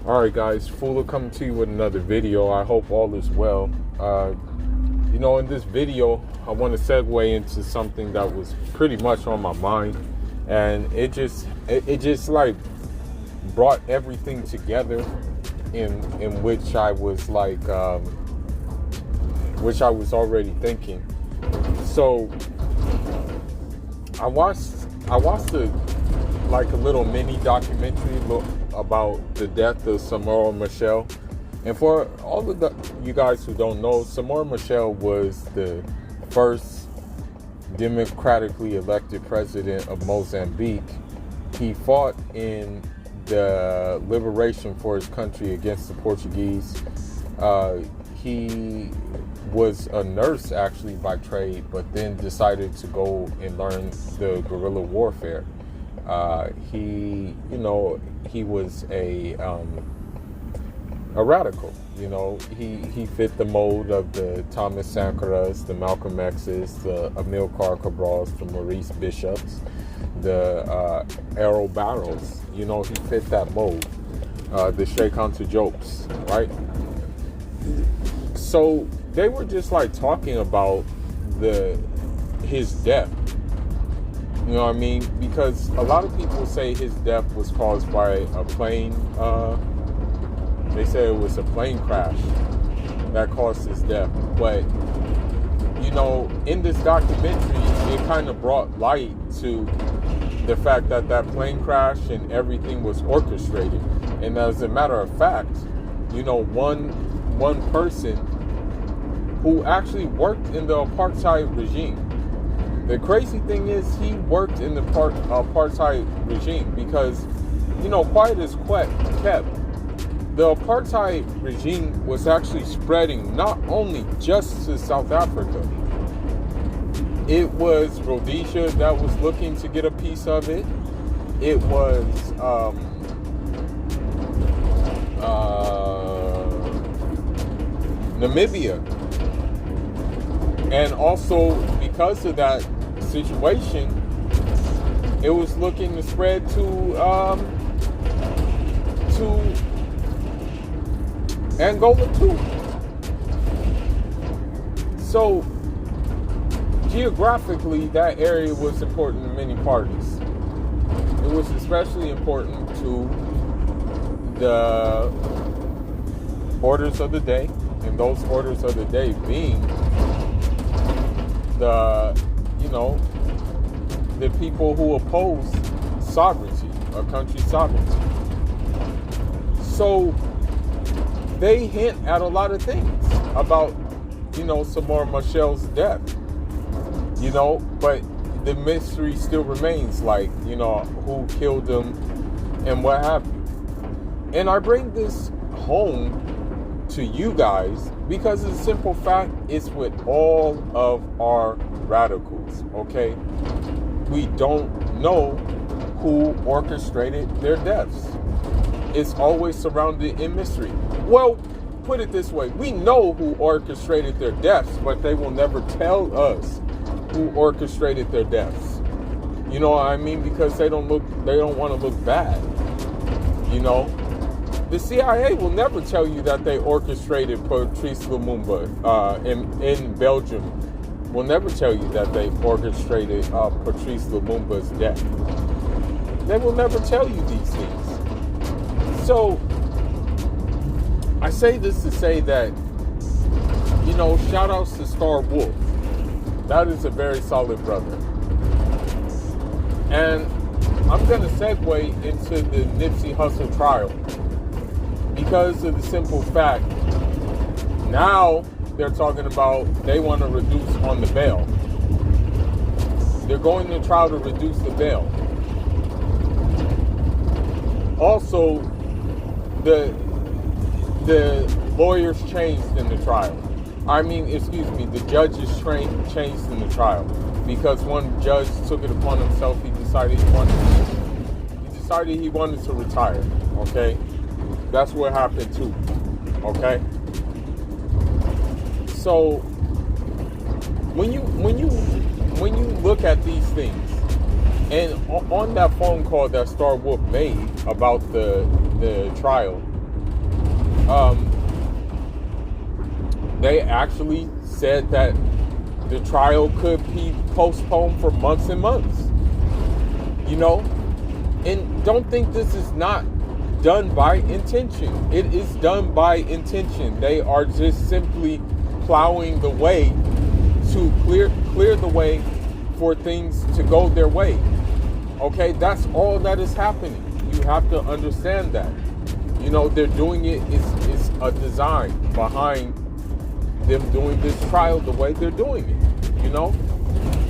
Alright guys, Fuller coming to you with another video. I hope all is well. In this video, I want to segue into something that was pretty much on my mind. And it just like brought everything together in which I was which I was already thinking. So I watched a little mini documentary about the death of Samora Machel. And for all of you guys who don't know, Samora Machel was the first democratically elected president of Mozambique. He fought in the liberation for his country against the Portuguese. He was a nurse actually by trade, but then decided to go and learn the guerrilla warfare. He was a radical. He fit the mold of the Thomas Sankaras, the Malcolm X's, the Amilcar Cabrals, the Maurice Bishops, the Errol Barrows. He fit that mold. The Sheikh Anta Jokes, right? So they were just like talking about his death. You know what I mean? Because a lot of people say his death was caused by a plane. They say it was a plane crash that caused his death. But, in this documentary, it kind of brought light to the fact that plane crash and everything was orchestrated. And as a matter of fact, one person who actually worked in the apartheid regime. The crazy thing is he worked in the apartheid regime because, quiet as kept, the apartheid regime was actually spreading not only just to South Africa. It was Rhodesia that was looking to get a piece of it. It was Namibia. And also, because of that situation, it was looking to spread to Angola too. So, geographically, that area was important to many parties. It was especially important to the orders of the day, and those orders of the day being the people who oppose sovereignty, a country's sovereignty. So they hint at a lot of things about, Samora Machel's death, but the mystery still remains, who killed him and what have you. And I bring this home to you guys because the simple fact is with all of our radicals, okay? We don't know who orchestrated their deaths. It's always surrounded in mystery. Well, put it this way, we know who orchestrated their deaths, but they will never tell us who orchestrated their deaths. You know what I mean? Because they don't want to look bad. The CIA will never tell you that they orchestrated Patrice Lumumba in Belgium. Will never tell you that they orchestrated Patrice Lumumba's death. They will never tell you these things. So, I say this to say that, shout outs to Star Wolf. That is a very solid brother. And I'm going to segue into the Nipsey Hussle trial. Because of the simple fact, now they're talking about they want to reduce on the bail. They're going to try to reduce the bail. Also, the lawyers changed in the trial. The judges changed in the trial because one judge took it upon himself. He decided he wanted to retire. Okay. That's what happened too, okay? So when you look at these things, and on that phone call that Star Wolf made about the trial, They actually said that the trial could be postponed for months and months. You know, and don't think this is not done by intention. It is done by intention. They are just simply plowing the way to clear the way for things to go their way. Okay, that's all that is happening. You have to understand that. You know, they're doing it. It's a design behind them doing this trial the way they're doing it. You know,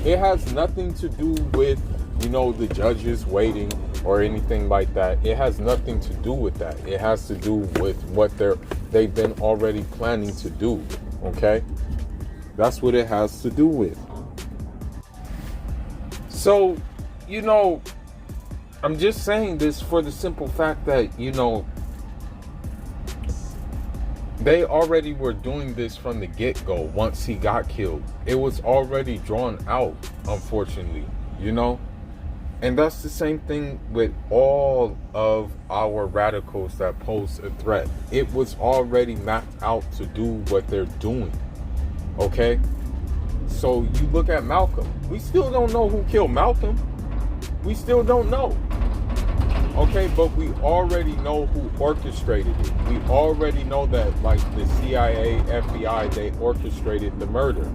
it has nothing to do with, you know, the judges waiting or anything like that. It has nothing to do with that. It has to do with what they've been already planning to do. Okay, that's what it has to do with. So, you know, I'm just saying this for the simple fact that, you know, they already were doing this from the get-go. Once he got killed, it was already drawn out, unfortunately, you know. And that's the same thing with all of our radicals that pose a threat. It was already mapped out to do what they're doing. Okay? So you look at Malcolm. We still don't know who killed Malcolm. We still don't know. Okay, but we already know who orchestrated it. We already know that, like, the CIA, FBI, they orchestrated the murder.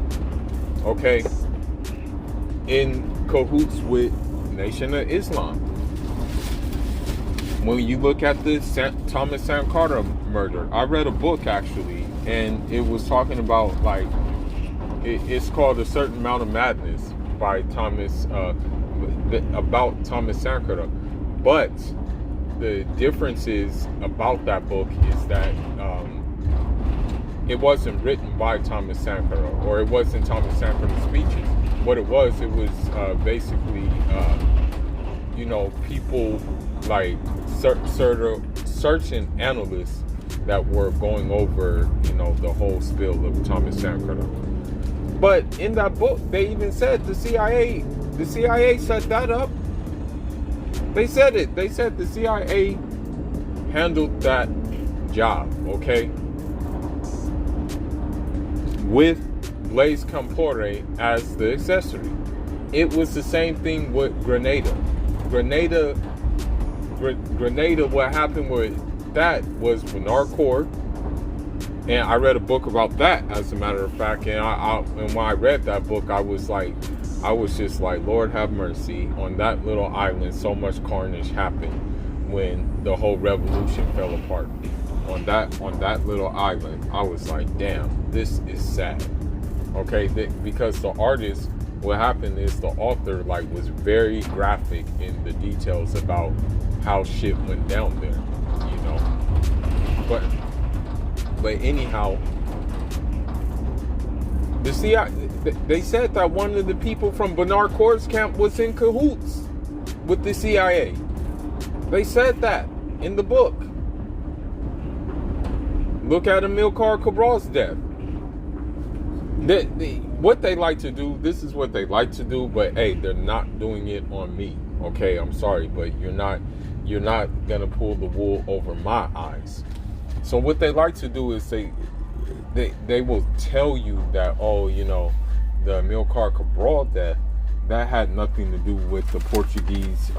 Okay? In cahoots with Nation of Islam. When you look at the Thomas Sankara murder, I read a book actually, and it was talking about, like, it's called A Certain Amount of Madness by about Thomas Sankara. But the difference is about that book is that it wasn't written by Thomas Sankara, or it wasn't Thomas Sankara's speeches. What it was basically, you know, people like searching analysts that were going over, you know, the whole spill of Thomas Sankara. But in that book, they even said the CIA set that up. They said it. They said the CIA handled that job, okay? With Blaise Compaoré as the accessory. It was the same thing with Grenada. Grenada, what happened with that was Bernard Cord. And I read a book about that, as a matter of fact. And when I read that book, I was just like, Lord have mercy. On that little island, so much carnage happened when the whole revolution fell apart. On that little island, I was like, damn, this is sad. Okay, because the artist, what happened is the author, like, was very graphic in the details about how shit went down there, you know. But anyhow, the CIA, they said that one of the people from Bernard Cord's camp was in cahoots with the CIA. They said that in the book. Look at Amilcar Cabral's death. What they like to do, this is what they like to do, but hey, they're not doing it on me. Okay, I'm sorry, but you're not gonna pull the wool over my eyes. So what they like to do is they will tell you that, oh, you know, the Amilcar Cabral death, that had nothing to do with the Portuguese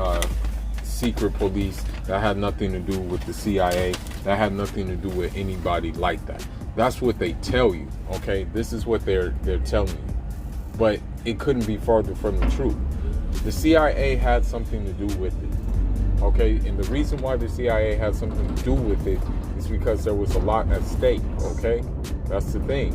secret police. That had nothing to do with the CIA. That had nothing to do with anybody like that. That's what they tell you, okay? This is what they're telling you. But it couldn't be farther from the truth. The CIA had something to do with it, okay? And the reason why the CIA had something to do with it is because there was a lot at stake, okay? That's the thing.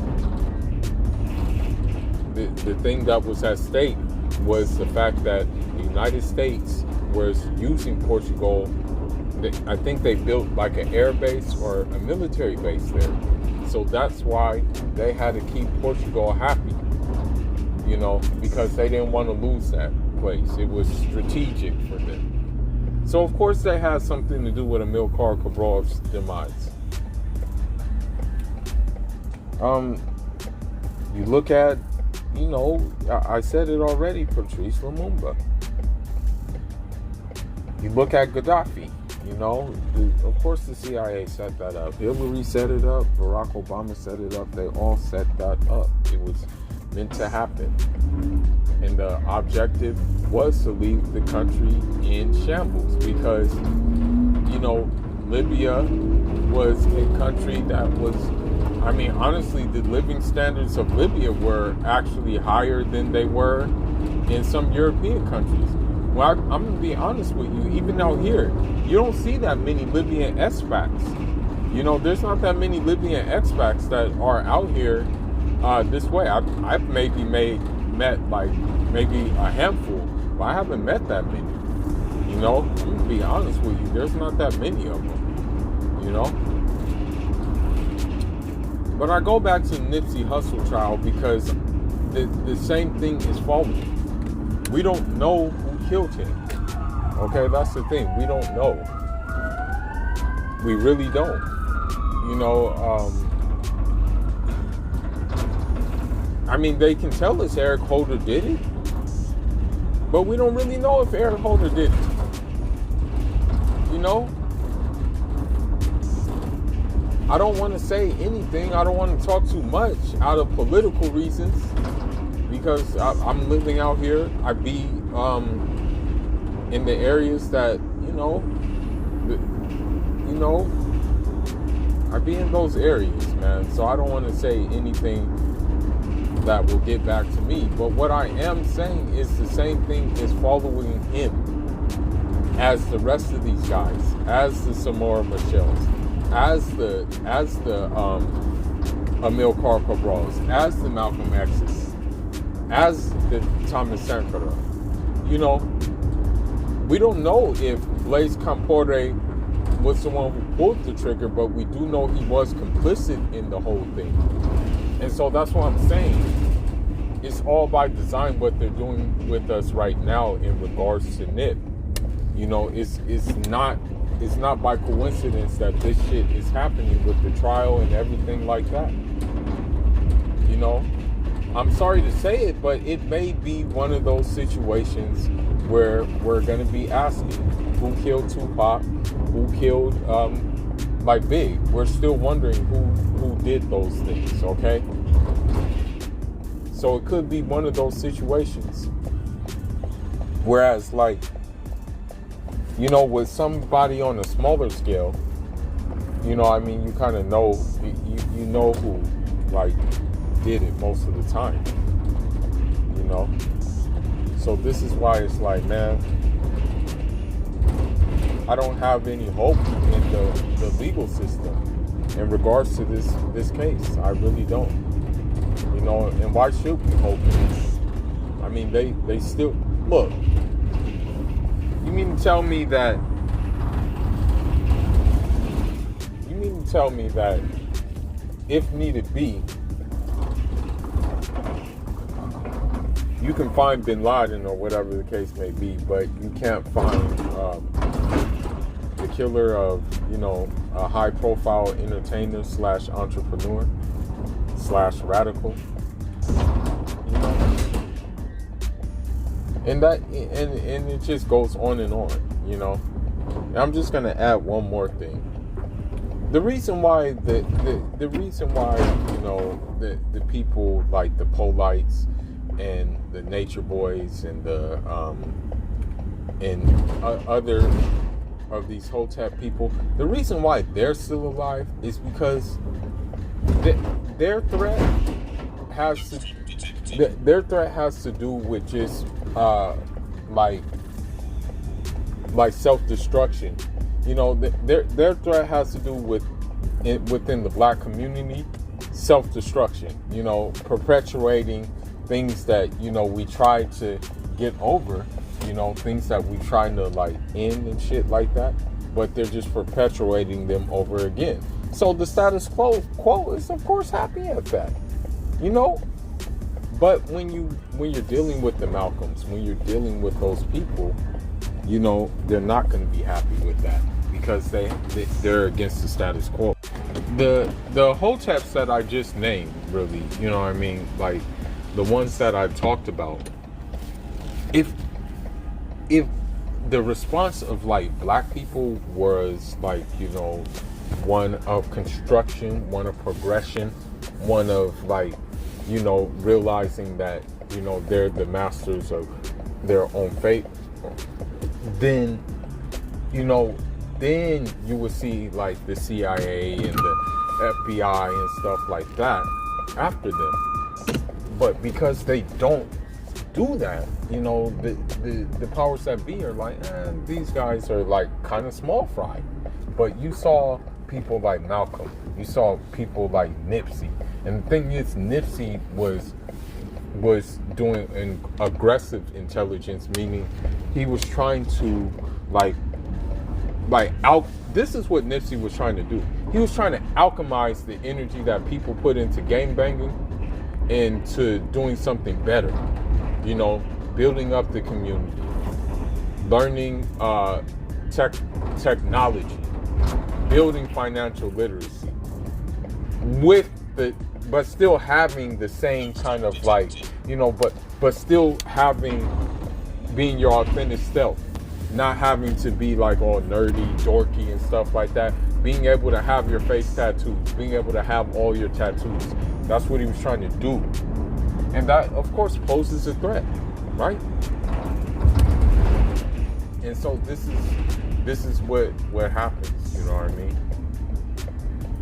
The thing that was at stake was the fact that the United States was using Portugal. I think they built like an air base or a military base there. So that's why they had to keep Portugal happy, you know, because they didn't want to lose that place. It was strategic for them. So of course they had something to do with Amilcar Cabral's demise. You look at, you know, I said it already, Patrice Lumumba. You look at Gaddafi. You know, of course the CIA set that up. Hillary set it up. Barack Obama set it up. They all set that up. It was meant to happen. And the objective was to leave the country in shambles because, you know, Libya was a country that was, I mean, honestly, the living standards of Libya were actually higher than they were in some European countries. Well, I'm going to be honest with you, even out here, you don't see that many Libyan expats. You know, there's not that many Libyan expats that are out here this way. I've maybe met like maybe a handful, but I haven't met that many. You know, I'm going to be honest with you, there's not that many of them, you know. But I go back to the Nipsey Hussle trial because the same thing is following. We don't know who killed him. Okay, that's the thing. We don't know. We really don't. You know, I mean, they can tell us Eric Holder did it, but we don't really know if Eric Holder did it. You know? I don't want to say anything. I don't want to talk too much out of political reasons because I'm living out here. I be in the areas that, you know, I be in those areas, man. So I don't want to say anything that will get back to me. But what I am saying is the same thing is following him as the rest of these guys, as the Samora Michelle's, as the Amilcar Cabral's, as the Malcolm X's, as the Thomas Sankara. You know, we don't know if Blaise Compaoré was the one who pulled the trigger, but we do know he was complicit in the whole thing. And so that's what I'm saying. It's all by design what they're doing with us right now in regards to NIP. You know, it's not by coincidence that this shit is happening with the trial and everything like that. You know, I'm sorry to say it, but it may be one of those situations where we're going to be asking who killed Tupac, who killed like Big. We're still wondering who did those things, okay? So it could be one of those situations. Whereas, like, you know, with somebody on a smaller scale, you know, I mean, you kind of know, you know who, like, did it most of the time, you know? So this is why it's like, man, I don't have any hope in the legal system in regards to this case. I really don't. You know, and why should we hope in it? I mean, they still, look, you mean to tell me that if needed be, you can find Bin Laden or whatever the case may be, but you can't find the killer of, you know, a high-profile entertainer / entrepreneur / radical. You know, and it just goes on and on. You know, and I'm just gonna add one more thing. The reason why the reason why, you know, the people like the Polites and the Nature Boys and the other of these Hotep people, the reason why they're still alive is because their threat has to do with just like self-destruction. You know, their threat has to do with within the black community, self-destruction. You know, perpetuating things that, you know, we try to get over, you know, things that we try to like end and shit like that, but they're just perpetuating them over again. So the status quo is of course happy at that, you know. But when you're dealing with the Malcolms, when you're dealing with those people, you know, they're not going to be happy with that because they're against the status quo. The Hoteps that I just named, really, you know what I mean, like the ones that I've talked about, if the response of like black people was like, one of construction, one of progression, one of like, realizing that, they're the masters of their own fate. Then, then you would see like the CIA and the FBI and stuff like that after them. But because they don't do that, the powers that be are like, these guys are like kind of small fry. But you saw people like Malcolm, you saw people like Nipsey, and the thing is, Nipsey was doing an aggressive intelligence, meaning he was trying to this is what Nipsey was trying to do. He was trying to alchemize the energy that people put into game banging into doing something better, building up the community, learning technology, building financial literacy, but still having the same kind of but still being your authentic self, not having to be like all nerdy, dorky and stuff like that. Being able to have your face tattoos, being able to have all your tattoos. That's what he was trying to do. And that, of course, poses a threat, right? And so this is what happens, you know what I mean?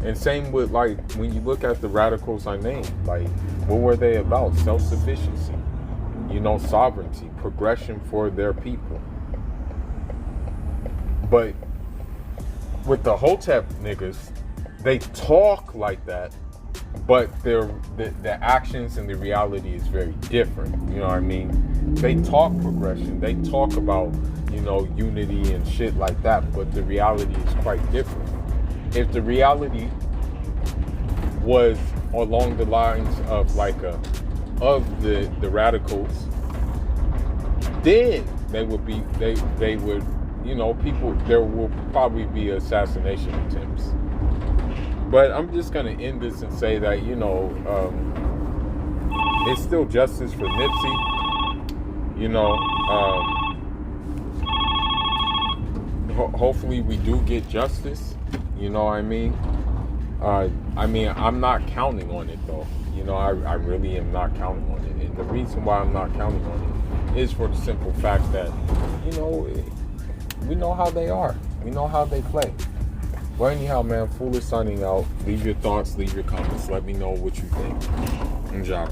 And same with like when you look at the radicals I named, like what were they about? Self-sufficiency, sovereignty, progression for their people. But with the Hotep niggas, they talk like that, but the actions and the reality is very different. You know what I mean? They talk progression, they talk about, unity and shit like that, but the reality is quite different. If the reality was along the lines of of the radicals, then they would people, there will probably be assassination attempts. But I'm just going to end this and say that, it's still justice for Nipsey. Hopefully we do get justice. You know what I mean? I'm not counting on it though. I really am not counting on it. And the reason why I'm not counting on it is for the simple fact that, we know how they are. We know how they play. Well, anyhow, man, Foolish signing out. Leave your thoughts, leave your comments. Let me know what you think. Enjoy.